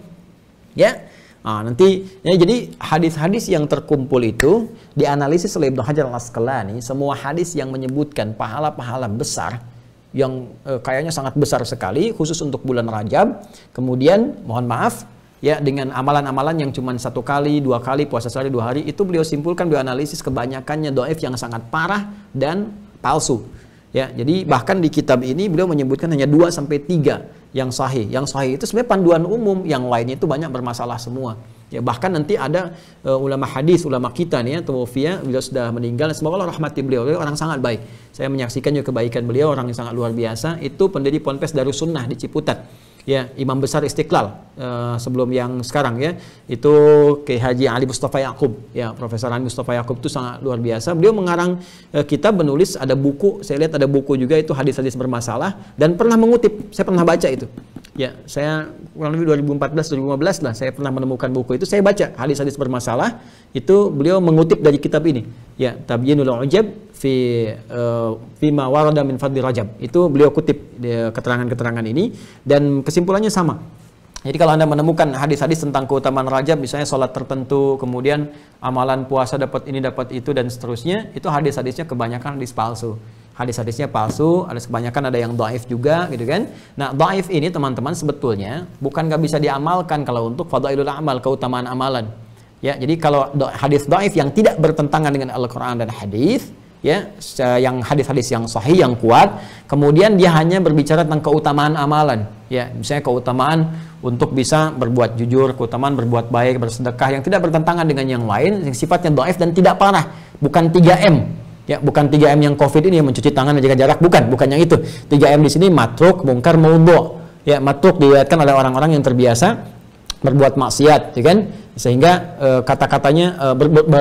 Speaker 1: Ya. Nah, nanti ya, jadi hadis-hadis yang terkumpul itu dianalisis oleh Ibnu Hajar Al-Asqalani, semua hadis yang menyebutkan pahala-pahala besar yang kayaknya sangat besar sekali khusus untuk bulan Rajab. Kemudian mohon maaf ya, dengan amalan-amalan yang cuma 1 kali, 2 kali puasa sehari 2 hari, itu beliau simpulkan, beliau analisis kebanyakannya dhaif yang sangat parah dan palsu. Ya, jadi bahkan di kitab ini beliau menyebutkan hanya 2 sampai 3 yang sahih. Yang sahih itu sebenarnya panduan umum, yang lainnya itu banyak bermasalah semua. Ya, bahkan nanti ada ulama hadis, ulama kita nih ya, Tuwafiyah, beliau sudah meninggal, semoga Allah rahmati beliau. Beliau orang sangat baik. Saya menyaksikan juga kebaikan beliau, orang yang sangat luar biasa. Itu pendiri Ponpes Darussunnah di Ciputat. Ya, imam besar Istiqlal sebelum yang sekarang ya, itu Kiai Haji Ali Mustafa Yaqub. Ya, Profesor Ali Mustafa Yaqub itu sangat luar biasa. Beliau mengarang kitab, menulis, ada buku, saya lihat ada buku juga itu hadis-hadis bermasalah, dan pernah mengutip, saya pernah baca itu. Ya, saya kurang lebih 2014-2015 lah saya pernah menemukan buku itu, saya baca hadis-hadis bermasalah, itu beliau mengutip dari kitab ini. Ya, Tabyinul Ujab fi ma warada min fadli Rajab. Itu beliau kutip keterangan-keterangan ini dan kesimpulannya sama. Jadi kalau Anda menemukan hadis-hadis tentang keutamaan Rajab, misalnya sholat tertentu, kemudian amalan puasa dapat ini, dapat itu, dan seterusnya, itu hadis-hadisnya kebanyakan hadis palsu. Hadis-hadisnya palsu, kebanyakan ada yang dhaif juga, gitu kan. Nah, dhaif ini teman-teman sebetulnya bukan nggak bisa diamalkan kalau untuk fadailul amal, keutamaan amalan. Ya, jadi kalau hadis dhaif yang tidak bertentangan dengan Al-Quran dan hadis, ya, yang hadis-hadis yang sahih, yang kuat, kemudian dia hanya berbicara tentang keutamaan amalan, ya, misalnya keutamaan untuk bisa berbuat jujur, keutamaan berbuat baik, bersedekah, yang tidak bertentangan dengan yang lain, yang sifatnya dhaif dan tidak parah, bukan 3M, ya, bukan 3M yang COVID ini, yang mencuci tangan dan jaga jarak, bukan yang itu. 3M di sini matruk, mungkar, maudhu', ya, matruk diriwayatkan oleh orang-orang yang terbiasa berbuat maksiat, ya kan, sehingga kata-katanya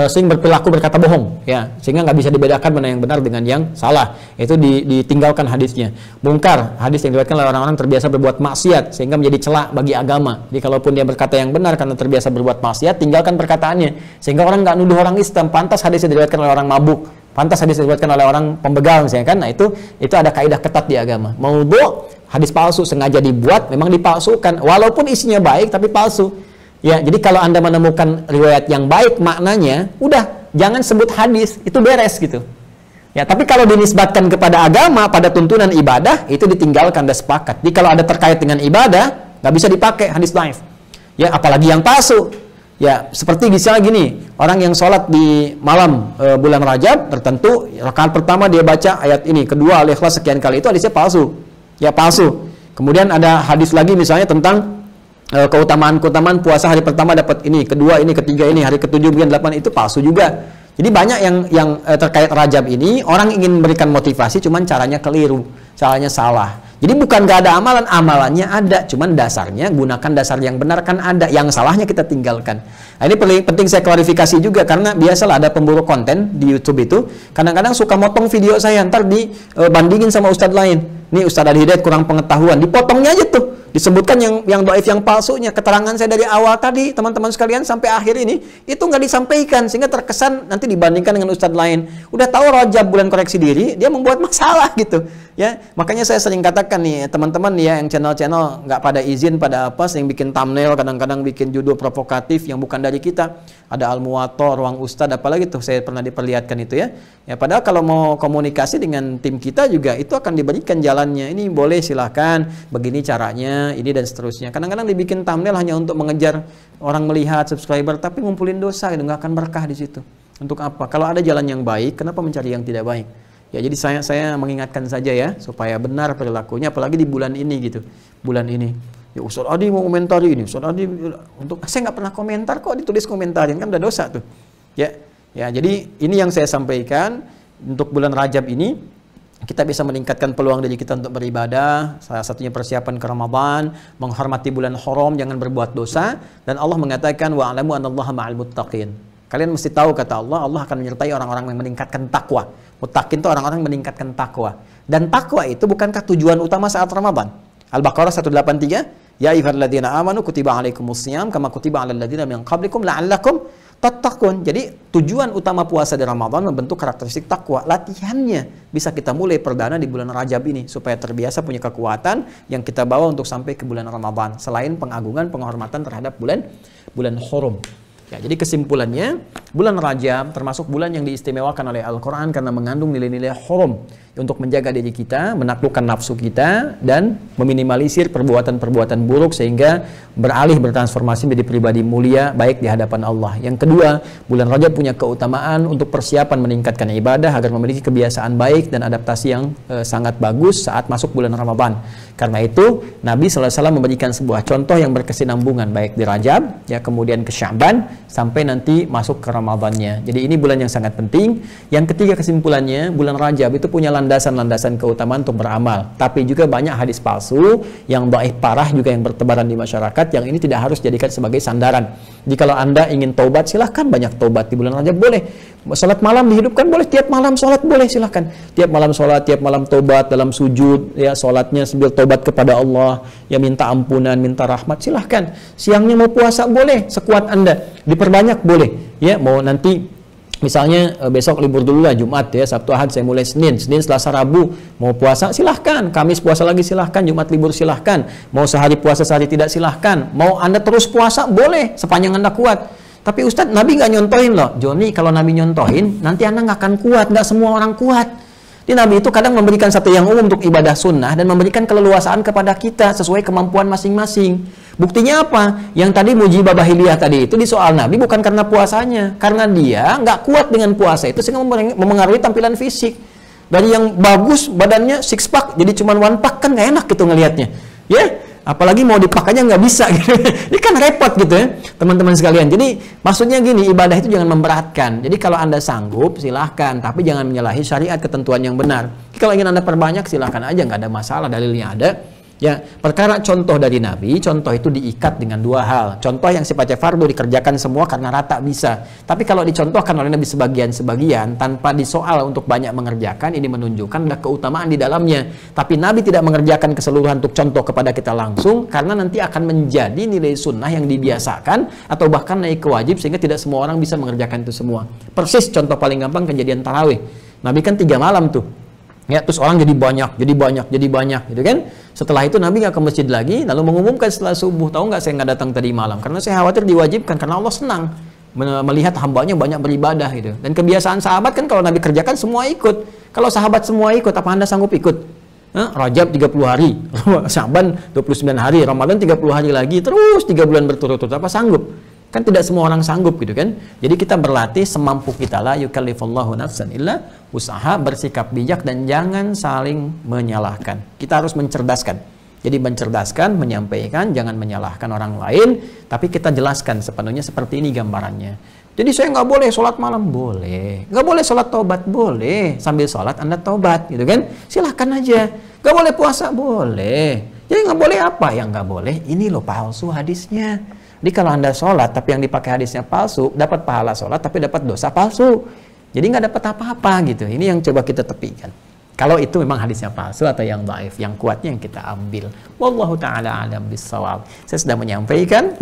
Speaker 1: sering berperilaku berkata bohong, ya, sehingga nggak bisa dibedakan mana yang benar dengan yang salah, itu ditinggalkan hadisnya. Mungkar, hadis yang diriwayatkan oleh orang-orang terbiasa berbuat maksiat sehingga menjadi celak bagi agama. Jadi kalaupun dia berkata yang benar karena terbiasa berbuat maksiat, tinggalkan perkataannya, sehingga orang nggak nuduh orang Islam. Pantas hadis yang diriwayatkan oleh orang mabuk, pantas hadis yang diriwayatkan oleh orang pembegal, misalnya kan. Nah, itu ada kaidah ketat di agama. Maudhu', hadis palsu, sengaja dibuat, memang dipalsukan, walaupun isinya baik tapi palsu. Ya, jadi kalau Anda menemukan riwayat yang baik maknanya, udah, jangan sebut hadis, itu beres gitu. Ya, tapi kalau dinisbatkan kepada agama, pada tuntunan ibadah, itu ditinggalkan, Anda sepakat. Jadi kalau ada terkait dengan ibadah, nggak bisa dipakai hadis dhaif. Ya, apalagi yang palsu. Ya, seperti misalnya gini, orang yang sholat di malam bulan Rajab tertentu, rakaat pertama dia baca ayat ini, kedua Al-Ikhlas sekian kali, itu hadisnya palsu. Ya, palsu. Kemudian ada hadis lagi misalnya tentang keutamaan puasa hari pertama dapat ini, kedua ini, ketiga ini, hari ke-7, 8, itu palsu juga. Jadi banyak yang terkait Rajab ini, orang ingin memberikan motivasi, cuman caranya keliru, caranya salah. Jadi bukan gak ada amalan, amalannya ada, cuman dasarnya gunakan dasar yang benar kan ada, yang salahnya kita tinggalkan. Nah, ini penting saya klarifikasi juga, karena biasalah ada pemburu konten di YouTube itu, kadang-kadang suka motong video saya, ntar dibandingin sama ustadz lain. Nih Ustadz Adi Hidayat kurang pengetahuan, dipotongnya aja tuh, disebutkan yang dhaif, yang palsunya. Keterangan saya dari awal tadi, teman-teman sekalian, sampai akhir ini itu nggak disampaikan, sehingga terkesan nanti dibandingkan dengan ustadz lain. Udah tahu Rajab bulan koreksi diri, dia membuat masalah gitu, ya. Makanya saya sering katakan nih, teman-teman ya, yang channel-channel nggak pada izin, pada apa, yang bikin thumbnail, kadang-kadang bikin judul provokatif yang bukan dari kita. Ada Al-Muwatta, Ruang Ustadz, apalagi tuh saya pernah diperlihatkan itu ya. Ya, padahal kalau mau komunikasi dengan tim kita juga itu akan diberikan jalannya. Ini boleh, silahkan, begini caranya, ini dan seterusnya. Kadang-kadang dibikin thumbnail hanya untuk mengejar orang melihat, subscriber, tapi ngumpulin dosa, gitu, nggak akan berkah di situ. Untuk apa? Kalau ada jalan yang baik, kenapa mencari yang tidak baik? Ya, jadi saya mengingatkan saja ya, supaya benar perilakunya, apalagi di bulan ini gitu, bulan ini. Ya, Ustadz Adi mau komentari ini, Ustadz Adi, untuk saya nggak pernah komentar kok, ditulis komentarin, kan udah dosa tuh. Ya, jadi ini yang saya sampaikan untuk bulan Rajab ini. Kita bisa meningkatkan peluang diri kita untuk beribadah, salah satunya persiapan ke Ramadan, menghormati bulan haram, jangan berbuat dosa, dan Allah mengatakan wa'lamu anallaha ma'al muttaqin. Kalian mesti tahu, kata Allah, Allah akan menyertai orang-orang yang meningkatkan takwa. Muttaqin itu orang-orang yang meningkatkan takwa. Dan takwa itu bukankah tujuan utama saat Ramadan? Al-Baqarah 183, ya ayyuhalladzina amanu kutiba alaikumusiyam kama kutiba alal ladzina min qablikum la'allakum tattaqun. Jadi tujuan utama puasa di Ramadan membentuk karakteristik takwa. Latihannya bisa kita mulai perdana di bulan Rajab ini supaya terbiasa punya kekuatan yang kita bawa untuk sampai ke bulan Ramadan, selain pengagungan, penghormatan terhadap bulan haram. Ya, jadi kesimpulannya, bulan Rajab termasuk bulan yang diistimewakan oleh Al-Quran karena mengandung nilai-nilai haram untuk menjaga diri kita, menaklukkan nafsu kita, dan meminimalisir perbuatan-perbuatan buruk sehingga beralih bertransformasi menjadi pribadi mulia baik di hadapan Allah. Yang kedua, bulan Rajab punya keutamaan untuk persiapan meningkatkan ibadah agar memiliki kebiasaan baik dan adaptasi yang sangat bagus saat masuk bulan Ramadan. Karena itu Nabi SAW memberikan sebuah contoh yang berkesinambungan baik di Rajab, ya, kemudian ke Sya'ban, sampai nanti masuk ke Ramadannya. Jadi ini bulan yang sangat penting. Yang ketiga kesimpulannya, bulan Rajab itu punya landasan-landasan keutamaan untuk beramal, tapi juga banyak hadis palsu yang dhaif parah juga yang bertebaran di masyarakat, yang ini tidak harus dijadikan sebagai sandaran. Jadi kalau Anda ingin taubat, silahkan banyak taubat di bulan Rajab, boleh. Salat malam dihidupkan, boleh. Tiap malam sholat, boleh, silahkan. Tiap malam sholat, tiap malam taubat dalam sujud, ya, sholatnya sambil taubat kepada Allah, ya, minta ampunan, minta rahmat, silahkan. Siangnya mau puasa, boleh, sekuat Anda. Diperbanyak, boleh. Ya, mau nanti Misalnya besok libur dulu lah, Jumat ya, Sabtu Ahad saya mulai Senin, Selasa Rabu mau puasa silahkan, Kamis puasa lagi silahkan, Jumat libur silahkan, mau sehari puasa sehari tidak silahkan, mau Anda terus puasa boleh sepanjang Anda kuat. Tapi Ustadz, Nabi nggak nyontohin loh. Joni, kalau Nabi nyontohin nanti Anda nggak akan kuat, nggak semua orang kuat. Di Nabi itu kadang memberikan satu yang umum untuk ibadah sunnah dan memberikan keleluasaan kepada kita sesuai kemampuan masing-masing. Buktinya apa? Yang tadi mujibah bahiliyah tadi itu di soal Nabi bukan karena puasanya, karena dia nggak kuat dengan puasa itu sehingga memengaruhi tampilan fisik. Dari yang bagus badannya six pack jadi cuma one pack kan nggak enak gitu ngelihatnya, ya. Apalagi mau dipakainya nggak bisa gitu. Ini kan repot gitu ya teman-teman sekalian. Jadi maksudnya gini, ibadah itu jangan memberatkan. Jadi kalau Anda sanggup silahkan, tapi jangan menyalahi syariat ketentuan yang benar. Jadi, kalau ingin Anda perbanyak silahkan aja, nggak ada masalah, dalilnya ada. Ya, perkara contoh dari Nabi, contoh itu diikat dengan dua hal. Contoh yang sifatnya fardu dikerjakan semua karena rata bisa. Tapi kalau dicontohkan oleh Nabi sebagian-sebagian tanpa disoal untuk banyak mengerjakan, ini menunjukkan ada keutamaan di dalamnya. Tapi Nabi tidak mengerjakan keseluruhan untuk contoh kepada kita langsung karena nanti akan menjadi nilai sunnah yang dibiasakan atau bahkan naik ke wajib sehingga tidak semua orang bisa mengerjakan itu semua. Persis contoh paling gampang kejadian tarawih. Nabi kan 3 malam tuh. Ya, terus orang jadi banyak, gitu kan? Setelah itu Nabi nggak ke masjid lagi, lalu mengumumkan setelah subuh, tahu nggak saya nggak datang tadi malam, karena saya khawatir diwajibkan, karena Allah senang melihat hambanya banyak beribadah gitu. Dan kebiasaan sahabat kan kalau Nabi kerjakan semua ikut. Kalau sahabat semua ikut, apa Anda sanggup ikut? Rajab 30 hari, Syaban 29 hari, Ramadan 30 hari lagi, terus 3 bulan berturut-turut, apa sanggup? Kan tidak semua orang sanggup gitu kan. Jadi kita berlatih semampu kita, la yukallifullahu nafsan illa usaha, bersikap bijak dan jangan saling menyalahkan. Kita harus mencerdaskan. Jadi mencerdaskan, menyampaikan, jangan menyalahkan orang lain, tapi kita jelaskan sepenuhnya seperti ini gambarannya. Jadi saya nggak boleh sholat malam, boleh. Nggak boleh sholat tobat, boleh. Sambil sholat Anda tobat gitu kan. Silahkan aja. Nggak boleh puasa, boleh. Jadi nggak boleh apa? Yang nggak boleh, ini loh palsu hadisnya. Jadi kalau Anda sholat tapi yang dipakai hadisnya palsu, dapat pahala sholat tapi dapat dosa palsu. Jadi nggak dapat apa-apa gitu. Ini yang coba kita tepikan. Kalau itu memang hadisnya palsu atau yang dhaif, yang kuatnya yang kita ambil. Wallahu ta'ala alam bissawab. Saya sudah menyampaikan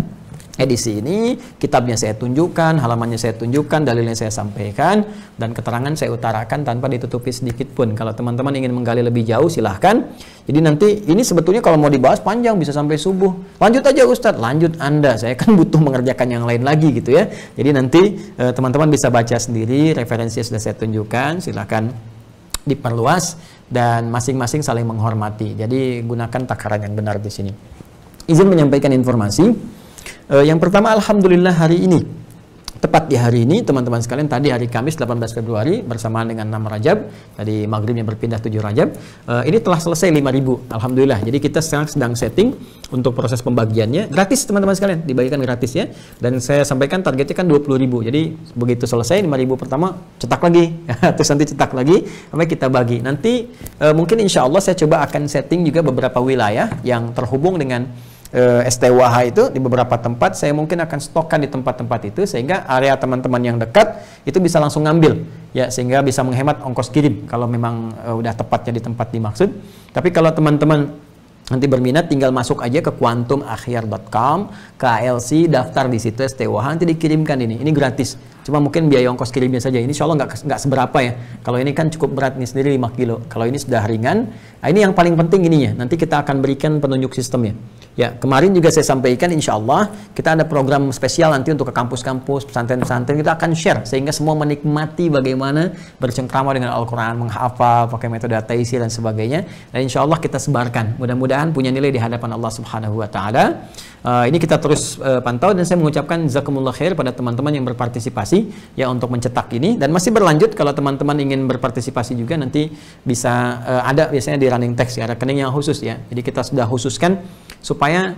Speaker 1: edisi ini, kitabnya saya tunjukkan, halamannya saya tunjukkan, dalilnya saya sampaikan, dan keterangan saya utarakan tanpa ditutupi sedikit pun. Kalau teman-teman ingin menggali lebih jauh, silahkan. Jadi nanti ini sebetulnya kalau mau dibahas panjang, bisa sampai subuh. Lanjut aja Ustadz, lanjut Anda. Saya kan butuh mengerjakan yang lain lagi gitu ya. Jadi nanti teman-teman bisa baca sendiri, referensinya sudah saya tunjukkan, silahkan diperluas, dan masing-masing saling menghormati. Jadi gunakan takaran yang benar di sini. Izin menyampaikan informasi. Yang pertama, alhamdulillah hari ini, tepat di hari ini teman-teman sekalian, tadi hari Kamis 18 Februari bersamaan dengan 6 Rajab, tadi maghribnya berpindah 7 Rajab, ini telah selesai 5.000, alhamdulillah. Jadi kita sekarang sedang setting untuk proses pembagiannya, gratis teman-teman sekalian, dibagikan gratis ya, dan saya sampaikan targetnya kan 20.000, jadi begitu selesai 5.000 pertama, cetak lagi, terus nanti cetak lagi, sampai kita bagi. Nanti mungkin insya Allah saya coba akan setting juga beberapa wilayah yang terhubung dengan STWH itu di beberapa tempat, saya mungkin akan stokkan di tempat-tempat itu sehingga area teman-teman yang dekat itu bisa langsung ngambil ya, sehingga bisa menghemat ongkos kirim kalau memang udah tepatnya di tempat dimaksud. Tapi kalau teman-teman nanti berminat, tinggal masuk aja ke quantumakhyar.com, KLC, daftar di situ STWH, nanti dikirimkan ini gratis. Cuma mungkin biaya ongkos kirimnya saja. Ini insya Allah nggak seberapa ya. Kalau ini kan cukup berat nih sendiri 5 kilo. Kalau ini sudah ringan. Nah, ini yang paling penting ininya. Nanti kita akan berikan penunjuk sistemnya. Ya, kemarin juga saya sampaikan insya Allah kita ada program spesial nanti untuk ke kampus-kampus, pesantren-pesantren, kita akan share sehingga semua menikmati bagaimana bercengkrama dengan Al-Quran, menghafal, pakai metode taisir dan sebagainya. Dan insya Allah kita sebarkan. Mudah-mudahan punya nilai di hadapan Allah Subhanahu Wa Taala. Ini kita terus pantau, dan saya mengucapkan jazakumullah khair pada teman-teman yang berpartisipasi ya untuk mencetak ini, dan masih berlanjut. Kalau teman-teman ingin berpartisipasi juga nanti bisa ada biasanya di running text ya, rekening yang khusus ya. Jadi kita sudah khususkan supaya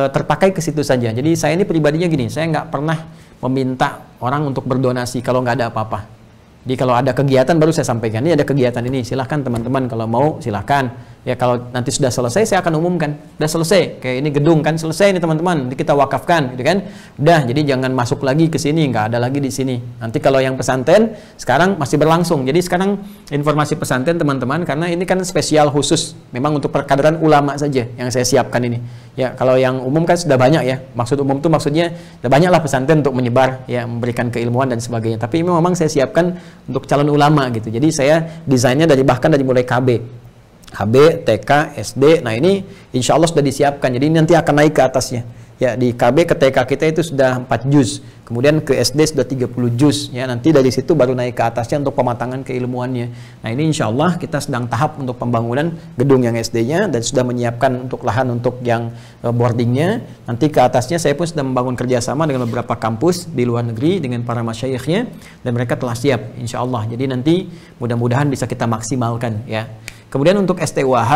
Speaker 1: terpakai ke situ saja. Jadi saya ini pribadinya gini, saya nggak pernah meminta orang untuk berdonasi kalau nggak ada apa-apa. Jadi kalau ada kegiatan baru saya sampaikan, ini ada kegiatan ini, silahkan teman-teman kalau mau silahkan. Ya kalau nanti sudah selesai saya akan umumkan. Sudah selesai. Kayak ini gedung kan selesai nih teman-teman. Nanti kita wakafkan gitu kan. Udah, jadi jangan masuk lagi ke sini, nggak ada lagi di sini. Nanti kalau yang pesantren sekarang masih berlangsung. Jadi sekarang informasi pesantren teman-teman, karena ini kan spesial khusus memang untuk perkaderan ulama saja yang saya siapkan ini. Ya, kalau yang umum kan sudah banyak ya. Maksud umum itu maksudnya sudah banyaklah pesantren untuk menyebar ya, memberikan keilmuan dan sebagainya. Tapi ini memang saya siapkan untuk calon ulama gitu. Jadi saya desainnya bahkan dari mulai KB, TK, SD. Nah ini insya Allah sudah disiapkan. Jadi nanti akan naik ke atasnya. Ya, di KB ke TK kita itu sudah 4 juz. Kemudian ke SD sudah 30 juz. Ya, nanti dari situ baru naik ke atasnya untuk pematangan keilmuannya. Nah ini insya Allah kita sedang tahap untuk pembangunan gedung yang SD-nya dan sudah menyiapkan untuk lahan untuk yang boardingnya. Nanti ke atasnya saya pun sudah membangun kerjasama dengan beberapa kampus di luar negeri dengan para masyayikhnya dan mereka telah siap insya Allah. Jadi nanti mudah-mudahan bisa kita maksimalkan ya. Kemudian untuk STUAH,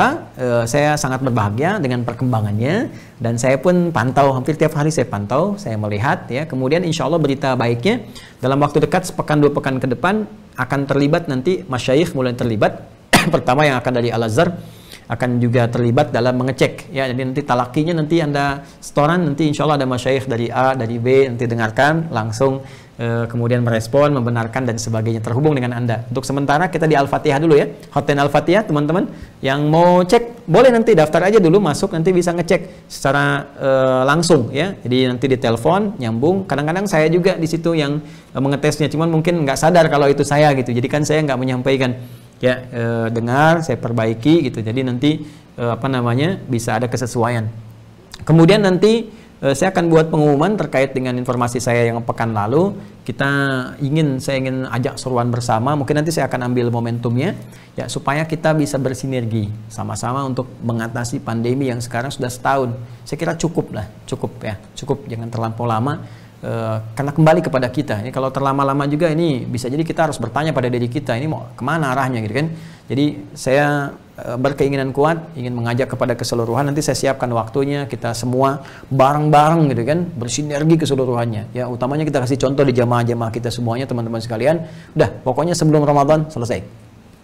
Speaker 1: saya sangat berbahagia dengan perkembangannya dan saya pun pantau, hampir tiap hari saya pantau, saya melihat ya. Kemudian insya Allah berita baiknya dalam waktu dekat sepekan 2 pekan ke depan akan terlibat nanti masyayikh mulai terlibat. Pertama yang akan dari Al-Azhar akan juga terlibat dalam mengecek ya. Jadi nanti talakinya nanti Anda setoran, nanti insya Allah ada masyayikh dari A, dari B, nanti dengarkan langsung. Kemudian merespon, membenarkan dan sebagainya terhubung dengan Anda. Untuk sementara kita di Al-Fatihah dulu ya. Hotline Al-Fatihah teman-teman yang mau cek boleh nanti daftar aja dulu masuk, nanti bisa ngecek secara langsung ya. Jadi nanti ditelepon, nyambung. Kadang-kadang saya juga di situ yang mengetesnya, cuman mungkin nggak sadar kalau itu saya gitu. Jadi kan saya nggak menyampaikan ya, dengar, saya perbaiki gitu. Jadi nanti bisa ada kesesuaian. Kemudian nanti saya akan buat pengumuman terkait dengan informasi saya yang pekan lalu. Saya ingin ajak seruan bersama. Mungkin nanti saya akan ambil momentumnya ya, supaya kita bisa bersinergi sama-sama untuk mengatasi pandemi yang sekarang sudah setahun. Saya kira cukup ya, jangan terlampau lama. Karena kembali kepada kita. Ini kalau terlama-lama juga ini bisa jadi kita harus bertanya pada diri kita, ini mau kemana arahnya gitu kan. Jadi saya berkeinginan kuat ingin mengajak kepada keseluruhan, nanti saya siapkan waktunya kita semua bareng-bareng gitu kan, bersinergi keseluruhannya ya. Utamanya kita kasih contoh di jamaah-jamaah kita semuanya teman-teman sekalian. Udah, pokoknya sebelum Ramadan selesai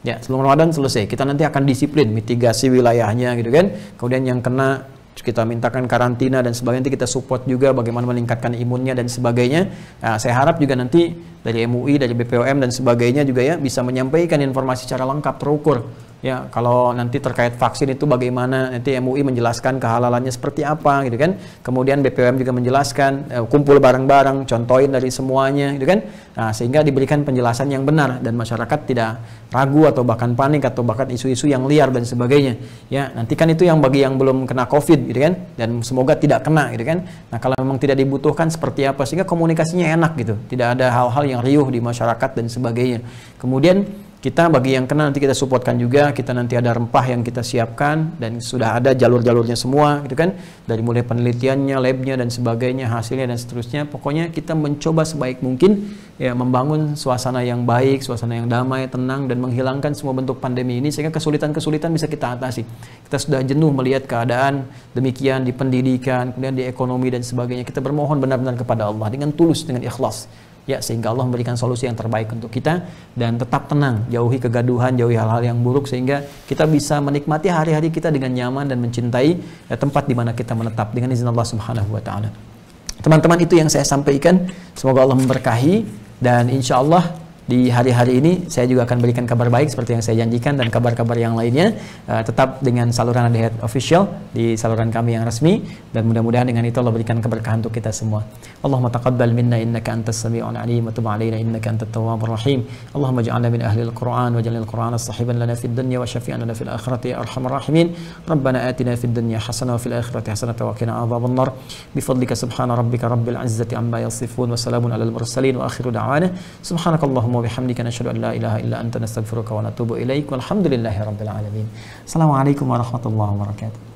Speaker 1: ya, sebelum Ramadan selesai kita nanti akan disiplin mitigasi wilayahnya gitu kan. Kemudian yang kena kita mintakan karantina dan sebagainya, nanti kita support juga bagaimana meningkatkan imunnya dan sebagainya. Nah, saya harap juga nanti dari MUI, dari BPOM dan sebagainya juga ya bisa menyampaikan informasi secara lengkap terukur. Ya, kalau nanti terkait vaksin itu bagaimana, nanti MUI menjelaskan kehalalannya seperti apa gitu kan. Kemudian BPOM juga menjelaskan, kumpul bareng-bareng, contohin dari semuanya gitu kan. Nah, sehingga diberikan penjelasan yang benar dan masyarakat tidak ragu atau bahkan panik atau bahkan isu-isu yang liar dan sebagainya. Ya, nanti kan itu yang bagi yang belum kena Covid gitu kan, dan semoga tidak kena gitu kan. Nah, kalau memang tidak dibutuhkan seperti apa sehingga komunikasinya enak gitu. Tidak ada hal-hal yang riuh di masyarakat dan sebagainya. Kemudian kita bagi yang kena nanti kita supportkan juga, kita nanti ada rempah yang kita siapkan dan sudah ada jalur-jalurnya semua gitu kan, dari mulai penelitiannya, labnya dan sebagainya, hasilnya dan seterusnya. Pokoknya kita mencoba sebaik mungkin ya membangun suasana yang baik, suasana yang damai, tenang dan menghilangkan semua bentuk pandemi ini sehingga kesulitan-kesulitan bisa kita atasi. Kita sudah jenuh melihat keadaan demikian di pendidikan, kemudian di ekonomi dan sebagainya. Kita bermohon benar-benar kepada Allah dengan tulus, dengan ikhlas. Ya, sehingga Allah memberikan solusi yang terbaik untuk kita dan tetap tenang, jauhi kegaduhan, jauhi hal-hal yang buruk sehingga kita bisa menikmati hari-hari kita dengan nyaman dan mencintai tempat di mana kita menetap dengan izin Allah Subhanahu wa taala. Teman-teman, itu yang saya sampaikan. Semoga Allah memberkahi dan insya Allah di hari-hari ini saya juga akan berikan kabar baik seperti yang saya janjikan dan kabar-kabar yang lainnya. Tetap dengan saluran Al-Hidayah Official di saluran kami yang resmi dan mudah-mudahan dengan itu Allah berikan keberkahan untuk kita semua. Allahumma taqabbal minna innaka antas sami'ul alim wa tub 'alaina innaka antat tawwabur rahim. Allahumma ij'alna min ahlil Qur'an waj'alil Qur'ana sahiban lana fid dunya wa syafi'an lana fil akhirati ya arhamar rahimin. Rabbana atina fid dunya hasanah wa fil akhirati hasanah wa qina adzabannar. Bifadlika subhana rabbika rabbil 'izzati amma yasifun wa salamun 'alal mursalin wa akhiru da'wana subhanakallahumma وبحمدك نشهد أن لا إله إلا أنت نستغفرك ونتوب إليك والحمد لله رب العالمين. Assalamualaikum warahmatullahi wabarakatuh.